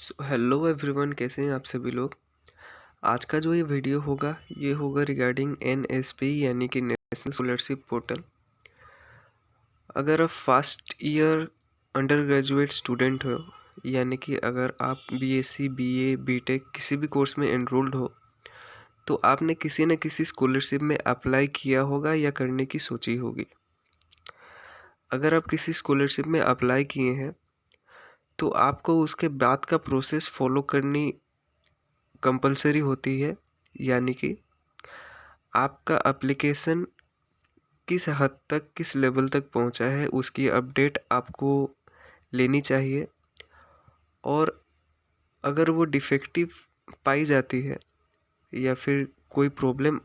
Hello everyone, कैसे हैं आप सभी लोग। आज का जो ये वीडियो होगा ये होगा रिगार्डिंग एनएसपी यानी कि नेशनल स्कॉलरशिप पोर्टल। अगर आप first year under graduate student हो यानी कि अगर आप बीएससी बीए बीटेक किसी भी कोर्स में एनरोल्ड हो तो आपने किसी न किसी स्कॉलरशिप में अप्लाई किया होगा या करने की सोची होगी। अगर आप किसी स्कॉलरशिप में अप्लाई किए हैं तो आपको उसके बाद का प्रोसेस फॉलो करनी कंपलसरी होती है, यानी कि आपका एप्लीकेशन किस हद तक किस लेवल तक पहुंचा है उसकी अपडेट आपको लेनी चाहिए। और अगर वो डिफेक्टिव पाई जाती है या फिर कोई प्रॉब्लम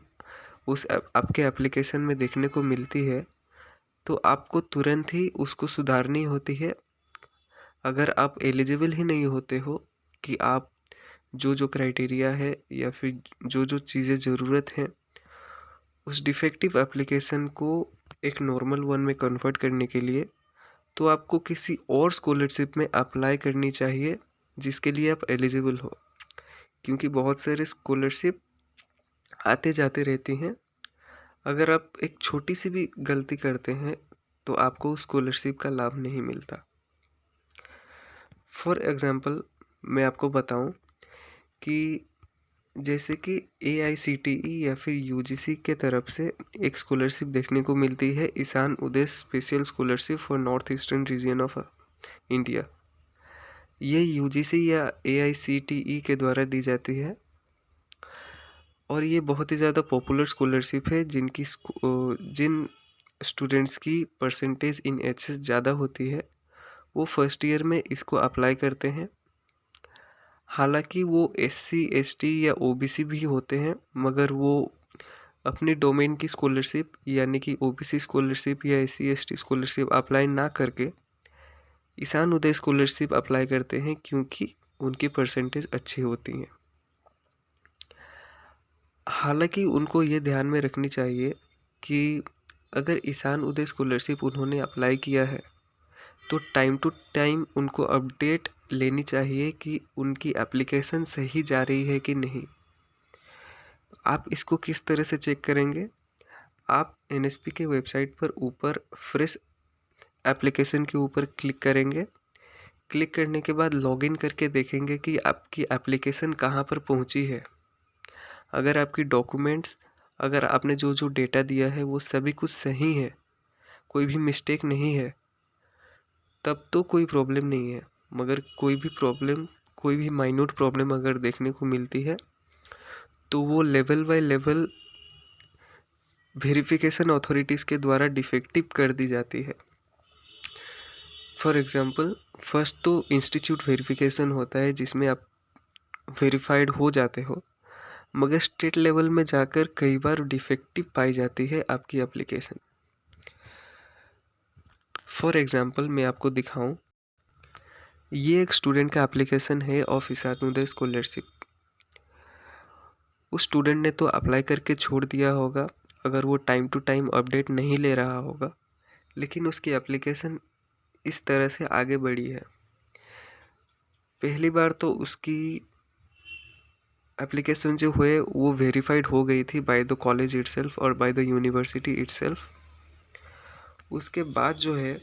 आपके एप्लीकेशन में देखने को मिलती है तो आपको तुरंत ही उसको सुधारनी होती है। अगर आप एलिजिबल ही नहीं होते हो कि आप जो जो क्राइटेरिया है या फिर जो जो चीज़ें ज़रूरत हैं उस डिफेक्टिव एप्लीकेशन को एक नॉर्मल वन में कन्वर्ट करने के लिए, तो आपको किसी और स्कॉलरशिप में अप्लाई करनी चाहिए जिसके लिए आप एलिजिबल हो। क्योंकि बहुत सारे स्कॉलरशिप आते जाते रहती हैं। अगर आप एक छोटी सी भी गलती करते हैं तो आपको उस स्कॉलरशिप का लाभ नहीं मिलता। फॉर एग्ज़ाम्पल मैं आपको बताऊं कि जैसे कि AICTE या फिर UGC के तरफ से एक स्कॉलरशिप देखने को मिलती है, Ishan Uday special scholarship for North Eastern region of India. ये UGC या AICTE के द्वारा दी जाती है और ये बहुत ही ज़्यादा पॉपुलर स्कॉलरशिप है जिन स्टूडेंट्स की परसेंटेज इन HS ज़्यादा होती है वो फर्स्ट ईयर में इसको अप्लाई करते हैं। हालांकि वो SC ST या OBC भी होते हैं, मगर वो अपनी डोमेन की स्कॉलरशिप यानी कि OBC स्कॉलरशिप या SC ST स्कॉलरशिप अप्लाई ना करके ईशान उदय स्कॉलरशिप अप्लाई करते हैं क्योंकि उनकी परसेंटेज अच्छी होती हैं। हालांकि उनको ये ध्यान में रखनी चाहिए कि अगर ईशान उदय स्कॉलरशिप उन्होंने अप्लाई किया है तो टाइम टू टाइम उनको अपडेट लेनी चाहिए कि उनकी एप्लीकेशन सही जा रही है कि नहीं। आप इसको किस तरह से चेक करेंगे? आप NSP के वेबसाइट पर ऊपर फ्रेश एप्लीकेशन के ऊपर क्लिक करेंगे। क्लिक करने के बाद लॉगिन करके देखेंगे कि आपकी एप्लीकेशन कहाँ पर पहुँची है। अगर आपकी डॉक्यूमेंट्स, अगर आपने जो जो डेटा दिया है वो सभी कुछ सही है, कोई भी मिस्टेक नहीं है, तब तो कोई प्रॉब्लम नहीं है। मगर कोई भी माइन्यूट प्रॉब्लम अगर देखने को मिलती है तो वो level by level verification authorities के द्वारा डिफेक्टिव कर दी जाती है। फॉर एग्ज़ाम्पल, फर्स्ट तो इंस्टीट्यूट वेरिफिकेशन होता है जिसमें आप वेरीफाइड हो जाते हो, मगर स्टेट लेवल में जाकर कई बार डिफेक्टिव पाई जाती है आपकी एप्लीकेशन। फॉर एग्ज़ाम्पल मैं आपको दिखाऊं, ये एक स्टूडेंट का एप्लीकेशन है ऑफ ईशान उदय स्कॉलरशिप। उस स्टूडेंट ने तो अप्लाई करके छोड़ दिया होगा अगर वो टाइम टू टाइम अपडेट नहीं ले रहा होगा, लेकिन उसकी एप्लीकेशन इस तरह से आगे बढ़ी है। पहली बार तो उसकी एप्लीकेशन जो हुए वो वेरीफाइड हो गई थी बाय द कॉलेज इटसेल्फ और बाय द यूनिवर्सिटी इटसेल्फ। उसके बाद जो है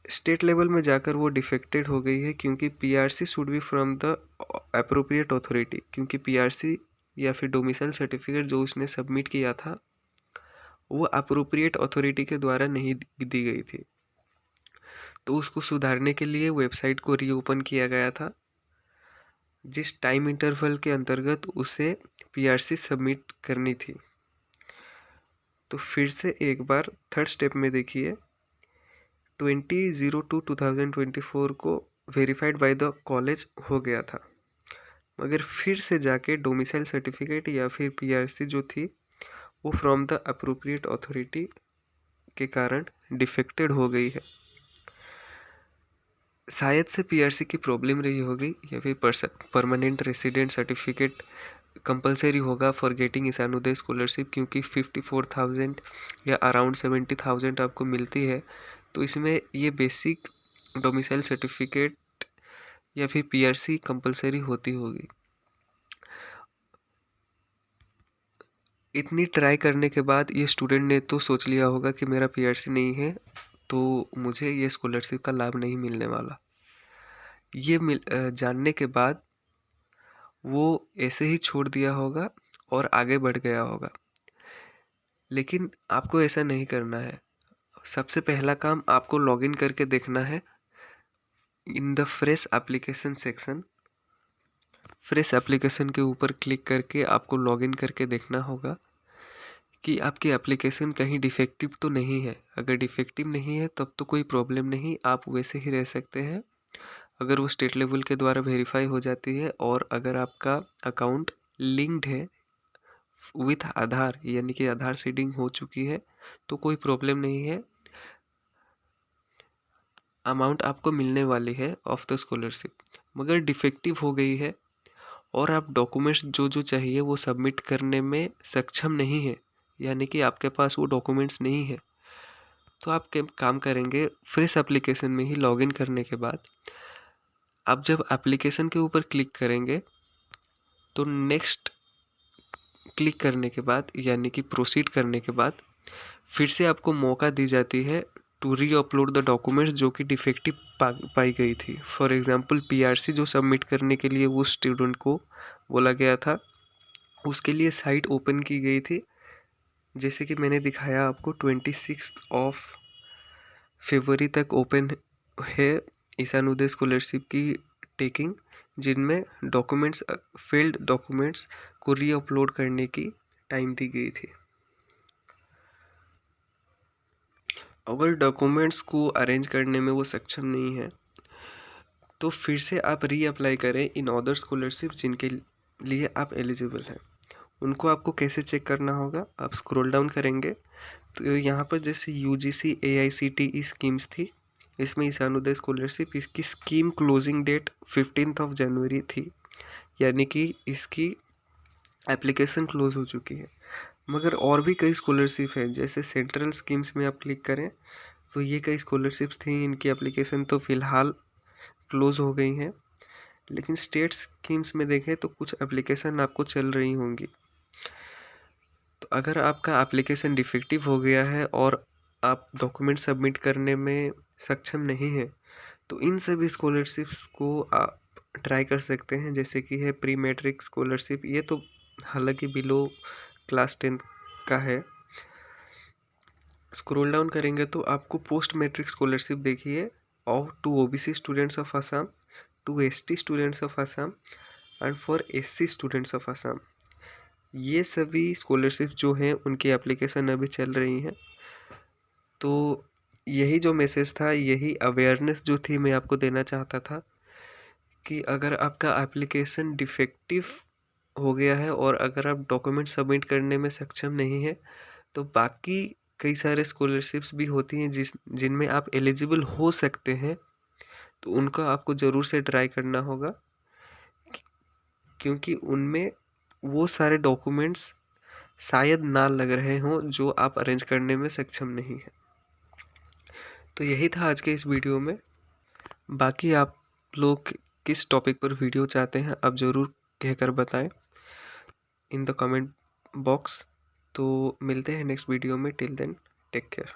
स्टेट लेवल में जाकर वो डिफेक्टेड हो गई है क्योंकि PRC should be from the appropriate authority, क्योंकि PRC या फिर डोमिसाइल सर्टिफिकेट जो उसने सबमिट किया था वो अप्रोप्रिएट अथॉरिटी के द्वारा नहीं दी गई थी। तो उसको सुधारने के लिए वेबसाइट को रीओपन किया गया था, जिस टाइम इंटरवल के अंतर्गत उसे PRC सबमिट करनी थी। तो फिर से एक बार थर्ड स्टेप में देखिए, 20/02/2024 को वेरीफाइड बाय द कॉलेज हो गया था, मगर फिर से जाके डोमिसाइल सर्टिफिकेट या फिर PRC जो थी वो फ्रॉम द अप्रोप्रिएट अथॉरिटी के कारण डिफेक्टेड हो गई है। शायद से PRC की प्रॉब्लम रही होगी या फिर परमानेंट रेसिडेंट सर्टिफिकेट कंपलसरी होगा for getting Ishan Uday scholarship, क्योंकि 54,000 या अराउंड 70,000 आपको मिलती है। तो इसमें ये बेसिक डोमिसाइल सर्टिफिकेट या फिर पीआरसी कंपलसरी होती होगी। इतनी ट्राई करने के बाद ये स्टूडेंट ने तो सोच लिया होगा कि मेरा पीआरसी नहीं है तो मुझे ये स्कॉलरशिप का लाभ नहीं मिलने वाला। ये जानने के बाद वो ऐसे ही छोड़ दिया होगा और आगे बढ़ गया होगा। लेकिन आपको ऐसा नहीं करना है। सबसे पहला काम आपको लॉगिन करके देखना है in the fresh application section. Fresh application के ऊपर क्लिक करके आपको लॉगिन करके देखना होगा कि आपकी एप्लीकेशन कहीं डिफेक्टिव तो नहीं है। अगर डिफेक्टिव नहीं है तब तो कोई प्रॉब्लम नहीं, आप वैसे ही रह सकते हैं। अगर वो स्टेट लेवल के द्वारा वेरीफाई हो जाती है और अगर आपका अकाउंट लिंक्ड है विथ आधार यानी कि आधार सीडिंग हो चुकी है तो कोई प्रॉब्लम नहीं है, अमाउंट आपको मिलने वाली है ऑफ द स्कॉलरशिप। मगर डिफेक्टिव हो गई है और आप डॉक्यूमेंट्स जो जो चाहिए वो सबमिट करने में सक्षम नहीं है, यानी कि आपके पास वो डॉक्यूमेंट्स नहीं है, तो आप काम करेंगे फ्रेश एप्लीकेशन में ही लॉगिन करने के बाद आप जब एप्लीकेशन के ऊपर क्लिक करेंगे तो नेक्स्ट क्लिक करने के बाद यानी कि प्रोसीड करने के बाद फिर से आपको मौका दी जाती है टू री अपलोड द डॉक्यूमेंट्स जो कि डिफेक्टिव पाई गई थी। फॉर एग्जांपल पीआरसी जो सबमिट करने के लिए वो स्टूडेंट को बोला गया था, उसके लिए साइट ओपन की गई थी, जैसे कि मैंने दिखाया आपको 26 ऑफ फरवरी तक ओपन है ईशानोदय स्कॉलरशिप की टेकिंग, जिनमें डॉक्यूमेंट्स फेल्ड डॉक्यूमेंट्स को री अपलोड करने की टाइम दी गई थी। अगर डॉक्यूमेंट्स को अरेंज करने में वो सक्षम नहीं है तो फिर से आप री अप्लाई करें इन अदर स्कॉलरशिप जिनके लिए आप एलिजिबल हैं। उनको आपको कैसे चेक करना होगा, आप स्क्रॉल डाउन करेंगे तो यहाँ पर जैसे यूजीसी एआईसीटीई स्कीम्स थी, इसमें ईशानोदय स्कॉलरशिप इसकी स्कीम क्लोजिंग डेट 15 जनवरी थी, यानी कि इसकी एप्लीकेशन क्लोज हो चुकी है। मगर और भी कई स्कॉलरशिप है, जैसे सेंट्रल स्कीम्स में आप क्लिक करें तो ये कई स्कॉलरशिप्स थी, इनकी एप्लीकेशन तो फ़िलहाल क्लोज हो गई हैं। लेकिन स्टेट स्कीम्स में देखें तो कुछ एप्लीकेशन आपको चल रही होंगी। तो अगर आपका एप्लीकेशन डिफेक्टिव हो गया है और आप डॉक्यूमेंट सबमिट करने में सक्षम नहीं है तो इन सभी स्कॉलरशिप्स को आप ट्राई कर सकते हैं, जैसे कि है प्री मैट्रिक स्कॉलरशिप। ये तो हालांकि बिलो क्लास 10 का है। स्क्रॉल डाउन करेंगे तो आपको पोस्ट मैट्रिक स्कॉलरशिप देखिए of to OBC students of Assam, to ST students of Assam and for SC students of Assam. ये सभी स्कॉलरशिप जो हैं उनकी एप्लीकेशन अभी चल रही हैं। तो यही जो मैसेज था, यही अवेयरनेस जो थी मैं आपको देना चाहता था कि अगर आपका एप्लीकेशन डिफेक्टिव हो गया है और अगर आप डॉक्यूमेंट सबमिट करने में सक्षम नहीं है तो बाकी कई सारे स्कॉलरशिप्स भी होती हैं जिनमें आप एलिजिबल हो सकते हैं, तो उनका आपको ज़रूर से ट्राई करना होगा, क्योंकि उनमें वो सारे डॉक्यूमेंट्स शायद ना लग रहे हों जो आप अरेंज करने में सक्षम नहीं हैं। तो यही था आज के इस वीडियो में। बाकी आप लोग किस टॉपिक पर वीडियो चाहते हैं आप ज़रूर कहकर बताएं इन द कमेंट बॉक्स। तो मिलते हैं नेक्स्ट वीडियो में, टिल देन टेक केयर।